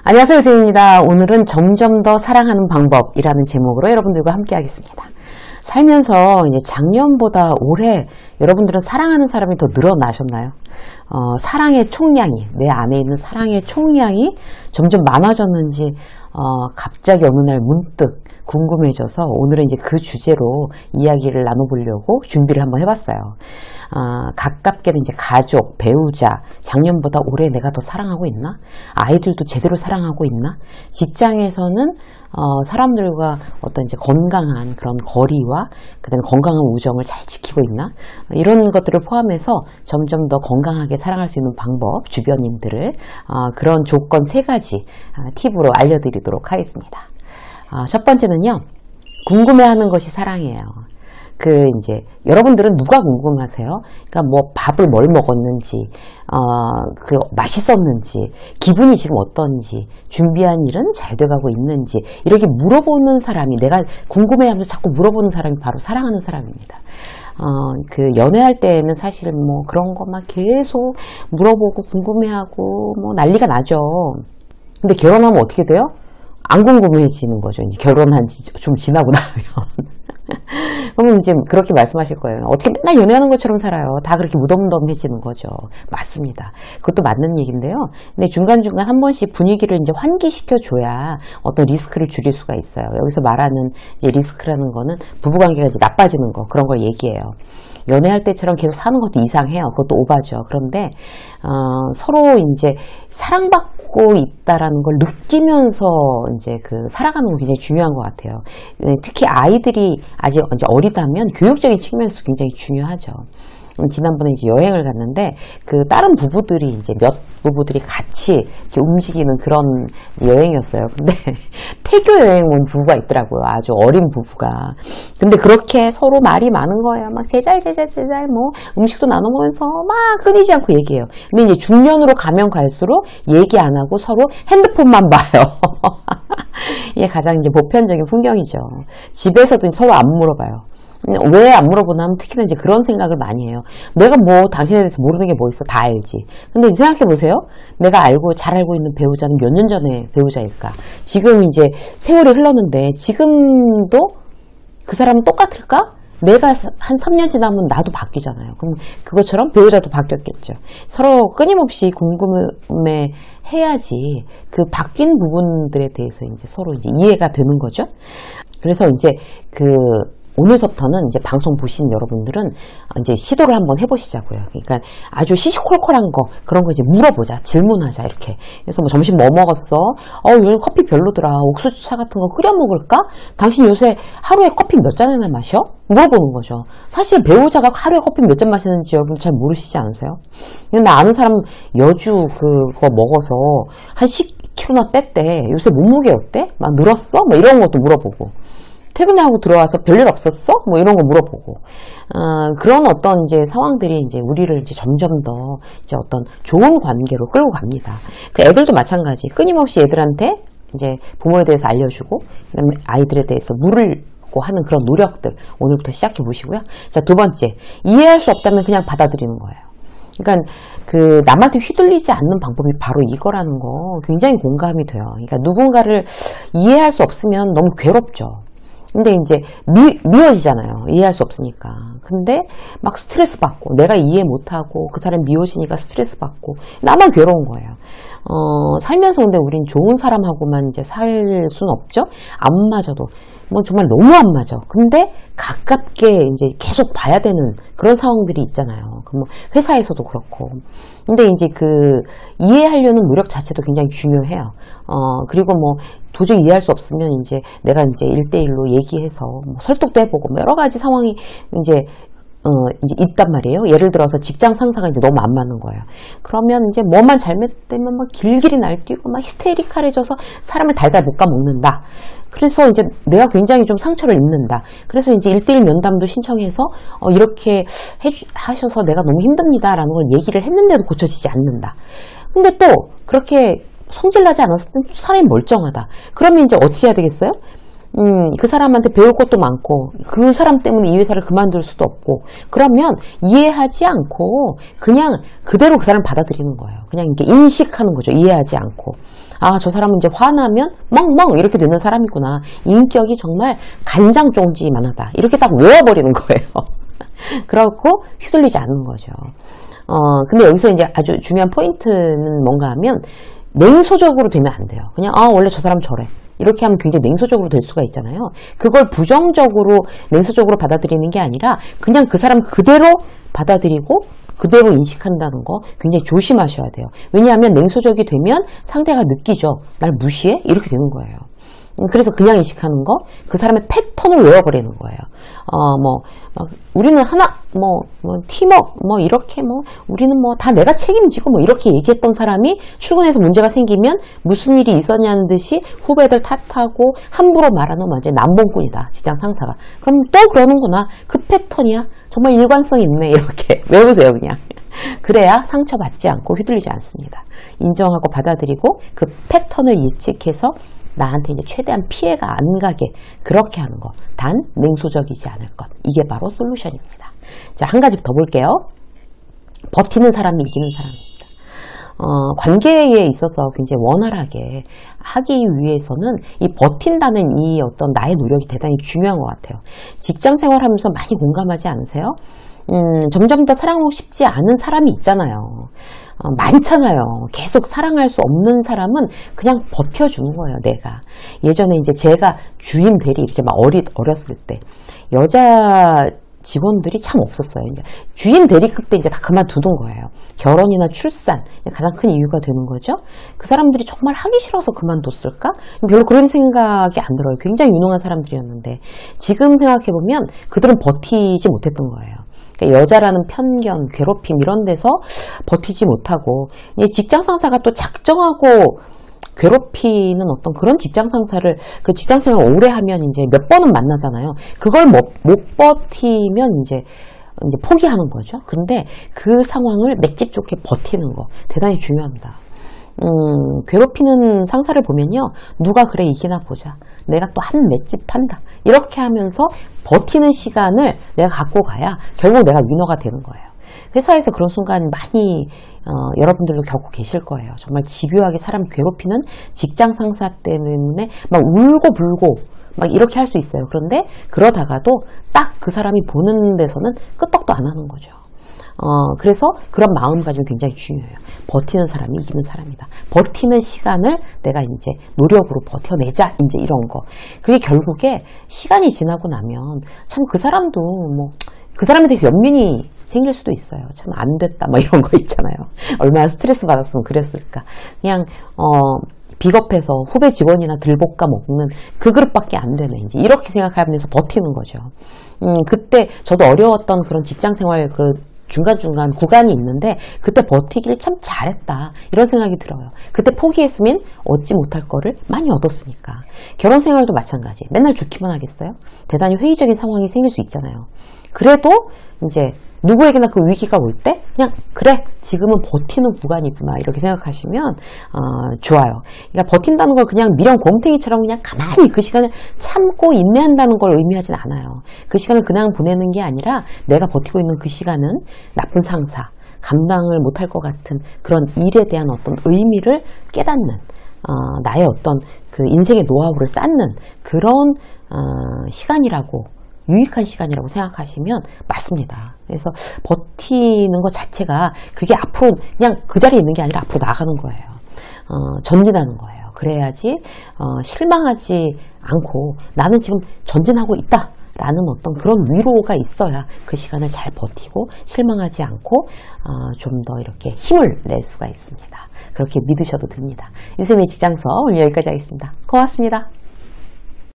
안녕하세요, 선생님입니다. 오늘은 점점 더 사랑하는 방법이라는 제목으로 여러분들과 함께 하겠습니다. 살면서 이제 작년보다 올해 여러분들은 사랑하는 사람이 더 늘어나셨나요? 사랑의 총량이, 내 안에 있는 사랑의 총량이 점점 많아졌는지 갑자기 어느 날 문득 궁금해져서 오늘은 이제 그 주제로 이야기를 나눠보려고 준비를 한번 해봤어요. 가깝게는 이제 가족, 배우자, 작년보다 올해 내가 더 사랑하고 있나? 아이들도 제대로 사랑하고 있나? 직장에서는 사람들과 어떤 이제 건강한 그런 거리와 그다음에 건강한 우정을 잘 지키고 있나? 이런 것들을 포함해서 점점 더 건강하게 사랑할 수 있는 방법, 주변인들을 그런 조건 3가지 팁으로 알려드리도록 하겠습니다. 첫 번째는요, 궁금해하는 것이 사랑이에요. 이제, 여러분들은 누가 궁금하세요? 그러니까 뭐 밥을 뭘 먹었는지, 맛있었는지, 기분이 지금 어떤지, 준비한 일은 잘 돼가고 있는지, 이렇게 물어보는 사람이, 내가 궁금해 하면서 자꾸 물어보는 사람이 바로 사랑하는 사람입니다. 연애할 때는 사실 뭐 그런 것만 계속 물어보고 궁금해하고 뭐 난리가 나죠. 근데 결혼하면 어떻게 돼요? 안 궁금해지는 거죠. 이제 결혼한 지 좀 지나고 나면. 그러면 이제 그렇게 말씀하실 거예요. 어떻게 맨날 연애하는 것처럼 살아요. 다 그렇게 무덤덤해지는 거죠. 맞습니다. 그것도 맞는 얘기인데요. 근데 중간중간 한 번씩 분위기를 이제 환기시켜줘야 어떤 리스크를 줄일 수가 있어요. 여기서 말하는 이제 리스크라는 거는 부부관계가 이제 나빠지는 거, 그런 걸 얘기해요. 연애할 때처럼 계속 사는 것도 이상해요. 그것도 오바죠. 그런데 서로 이제 사랑받고 있다라는 걸 느끼면서 이제 살아가는 거 굉장히 중요한 것 같아요. 특히 아이들이 아직 이제 어리다면 교육적인 측면에서 굉장히 중요하죠. 지난번에 이제 여행을 갔는데 다른 부부들이 이제 몇 부부들이 같이 이렇게 움직이는 그런 여행이었어요. 근데 태교 여행 온 부부가 있더라고요. 아주 어린 부부가. 근데 그렇게 서로 말이 많은 거예요. 막 제잘 뭐 음식도 나눠 먹으면서 막 끊이지 않고 얘기해요. 근데 이제 중년으로 가면 갈수록 얘기 안 하고 서로 핸드폰만 봐요. 이게 가장 이제 보편적인 풍경이죠. 집에서도 서로 안 물어봐요. 왜 안 물어보나 하면 특히나 이제 그런 생각을 많이 해요. 내가 뭐 당신에 대해서 모르는 게 뭐 있어? 다 알지. 근데 생각해 보세요. 내가 잘 알고 있는 배우자는 몇 년 전에 배우자일까? 지금 이제 세월이 흘렀는데 지금도 그 사람은 똑같을까? 내가 한 3년 지나면 나도 바뀌잖아요. 그럼 그것처럼 배우자도 바뀌었겠죠. 서로 끊임없이 궁금해 해야지 그 바뀐 부분들에 대해서 이제 서로 이제 이해가 되는 거죠. 그래서 이제 오늘부터는 이제 방송 보신 여러분들은 이제 시도를 한번 해보시자고요. 그러니까 아주 시시콜콜한 거, 그런 거 이제 물어보자, 질문하자, 이렇게. 그래서 뭐 점심 뭐 먹었어? 요즘 커피 별로더라. 옥수수차 같은 거 끓여 먹을까? 당신 요새 하루에 커피 몇 잔이나 마셔? 물어보는 거죠. 사실 배우자가 하루에 커피 몇 잔 마시는지 여러분 잘 모르시지 않으세요? 근데 나 아는 사람 여주 그거 먹어서 한 10kg나 뺐대. 요새 몸무게 어때? 막 늘었어? 뭐 이런 것도 물어보고. 퇴근하고 들어와서 별일 없었어? 뭐 이런 거 물어보고. 그런 어떤 이제 상황들이 이제 우리를 이제 점점 더 이제 어떤 좋은 관계로 끌고 갑니다. 애들도 마찬가지. 끊임없이 애들한테 이제 부모에 대해서 알려주고, 그다음에 아이들에 대해서 물고 하는 그런 노력들 오늘부터 시작해 보시고요. 자, 2번째. 이해할 수 없다면 그냥 받아들이는 거예요. 그러니까 남한테 휘둘리지 않는 방법이 바로 이거라는 거 굉장히 공감이 돼요. 그러니까 누군가를 이해할 수 없으면 너무 괴롭죠. 근데 이제 미워지잖아요. 이해할 수 없으니까. 근데 막 스트레스 받고, 내가 이해 못하고 그 사람 미워지니까 스트레스 받고 나만 괴로운 거예요. 살면서 근데 우린 좋은 사람하고만 이제 살 수는 없죠. 안 맞아도 뭐 정말 너무 안 맞아. 근데 가깝게 이제 계속 봐야 되는 그런 상황들이 있잖아요. 뭐 회사에서도 그렇고. 근데 이제 이해하려는 노력 자체도 굉장히 중요해요. 그리고 뭐 도저히 이해할 수 없으면 이제 내가 이제 1대1로 얘기해서 뭐 설득도 해보고 뭐 여러 가지 상황이 이제 있단 말이에요. 예를 들어서 직장 상사가 이제 너무 안 맞는 거예요. 그러면 이제 뭐만 잘못되면 막 길길이 날뛰고 막 히스테리칼해져서 사람을 달달 볶아먹는다. 그래서 이제 내가 굉장히 좀 상처를 입는다. 그래서 이제 1대1 면담도 신청해서 이렇게 하셔서 내가 너무 힘듭니다라는 걸 얘기를 했는데도 고쳐지지 않는다. 근데 또 그렇게 성질나지 않았을 때 사람이 멀쩡하다. 그러면 이제 어떻게 해야 되겠어요? 그 사람한테 배울 것도 많고 그 사람 때문에 이 회사를 그만둘 수도 없고, 그러면 이해하지 않고 그냥 그대로 그 사람을 받아들이는 거예요. 그냥 이렇게 인식하는 거죠. 이해하지 않고. 아, 저 사람은 이제 화나면 멍멍 이렇게 되는 사람이구나. 인격이 정말 간장종지만하다. 이렇게 딱 외워버리는 거예요. 그렇고 휘둘리지 않는 거죠. 근데 여기서 이제 아주 중요한 포인트는 뭔가 하면 냉소적으로 되면 안 돼요. 그냥 원래 저 사람 저래. 이렇게 하면 굉장히 냉소적으로 될 수가 있잖아요. 그걸 부정적으로 냉소적으로 받아들이는 게 아니라 그냥 그 사람 그대로 받아들이고 그대로 인식한다는 거 굉장히 조심하셔야 돼요. 왜냐하면 냉소적이 되면 상대가 느끼죠. 날 무시해? 이렇게 되는 거예요. 그래서 그냥 인식하는 거, 그 사람의 패턴을 외워버리는 거예요. 우리는 팀워크, 이렇게 우리는 다 내가 책임지고 이렇게 얘기했던 사람이 출근해서 문제가 생기면 무슨 일이 있었냐는 듯이 후배들 탓하고 함부로 말하는 완전 남봉꾼이다. 직장 상사가. 그럼 또 그러는구나. 그 패턴이야. 정말 일관성 있네. 이렇게 외우세요, 그냥. 그래야 상처받지 않고 휘둘리지 않습니다. 인정하고 받아들이고 그 패턴을 예측해서 나한테 이제 최대한 피해가 안 가게 그렇게 하는 것. 단 냉소적이지 않을 것. 이게 바로 솔루션입니다. 자, 한 가지 더 볼게요. 버티는 사람이 이기는 사람입니다. 관계에 있어서 굉장히 원활하게 하기 위해서는 이 버틴다는 이 어떤 나의 노력이 대단히 중요한 것 같아요. 직장 생활하면서 많이 공감하지 않으세요? 점점 더 사랑하고 싶지 않은 사람이 있잖아요. 많잖아요. 계속 사랑할 수 없는 사람은 그냥 버텨주는 거예요, 내가. 예전에 이제 제가 주임 대리 이렇게 막 어렸을 때 여자 직원들이 참 없었어요. 주임 대리급 때 이제 다 그만두는 거예요. 결혼이나 출산 가장 큰 이유가 되는 거죠. 그 사람들이 정말 하기 싫어서 그만뒀을까? 별로 그런 생각이 안 들어요. 굉장히 유능한 사람들이었는데 지금 생각해보면 그들은 버티지 못했던 거예요. 그러니까 여자라는 편견, 괴롭힘 이런 데서 버티지 못하고 직장 상사가 또 작정하고 괴롭히는 어떤 그런 직장 상사를 그 직장 생활 오래 하면 이제 몇 번은 만나잖아요. 그걸 못 버티면 이제 포기하는 거죠. 근데 그 상황을 맷집 좋게 버티는 거 대단히 중요합니다. 괴롭히는 상사를 보면요. 누가 그래 이기나 보자. 내가 또 한 맷집 한다. 이렇게 하면서 버티는 시간을 내가 갖고 가야 결국 내가 위너가 되는 거예요. 회사에서 그런 순간 많이 여러분들도 겪고 계실 거예요. 정말 집요하게 사람 괴롭히는 직장 상사 때문에 막 울고 불고 막 이렇게 할 수 있어요. 그런데 그러다가도 딱 그 사람이 보는 데서는 끄떡도 안 하는 거죠. 그래서 그런 마음가짐이 굉장히 중요해요. 버티는 사람이 이기는 사람이다. 버티는 시간을 내가 이제 노력으로 버텨내자. 이제 이런 거. 그게 결국에 시간이 지나고 나면 참 그 사람도 그 사람에 대해서 연민이 생길 수도 있어요. 참 안 됐다. 이런 거 있잖아요. 얼마나 스트레스 받았으면 그랬을까. 그냥, 비겁해서 후배 직원이나 들볶아 먹는 그 그릇밖에 안 되네. 이제 이렇게 생각하면서 버티는 거죠. 그때 저도 어려웠던 그런 직장 생활 중간중간 구간이 있는데 그때 버티길 참 잘했다 이런 생각이 들어요. 그때 포기했으면 얻지 못할 거를 많이 얻었으니까. 결혼 생활도 마찬가지. 맨날 좋기만 하겠어요? 대단히 회의적인 상황이 생길 수 있잖아요. 그래도 이제 누구에게나 그 위기가 올 때 그냥 그래 지금은 버티는 구간이구나 이렇게 생각하시면 좋아요. 그러니까 버틴다는 걸 그냥 미련 곰탱이처럼 그냥 가만히 그 시간을 참고 인내한다는 걸 의미하진 않아요. 그 시간을 그냥 보내는 게 아니라 내가 버티고 있는 그 시간은 나쁜 상사, 감당을 못할 것 같은 그런 일에 대한 어떤 의미를 깨닫는 나의 어떤 그 인생의 노하우를 쌓는 그런 시간이라고 유익한 시간이라고 생각하시면 맞습니다. 그래서 버티는 것 자체가 그게 앞으로 그냥 그 자리에 있는 게 아니라 앞으로 나가는 거예요. 전진하는 거예요. 그래야지 실망하지 않고 나는 지금 전진하고 있다. 라는 어떤 그런 위로가 있어야 그 시간을 잘 버티고 실망하지 않고 좀 더 이렇게 힘을 낼 수가 있습니다. 그렇게 믿으셔도 됩니다. 유쌤의 직장서 오늘 여기까지 하겠습니다. 고맙습니다.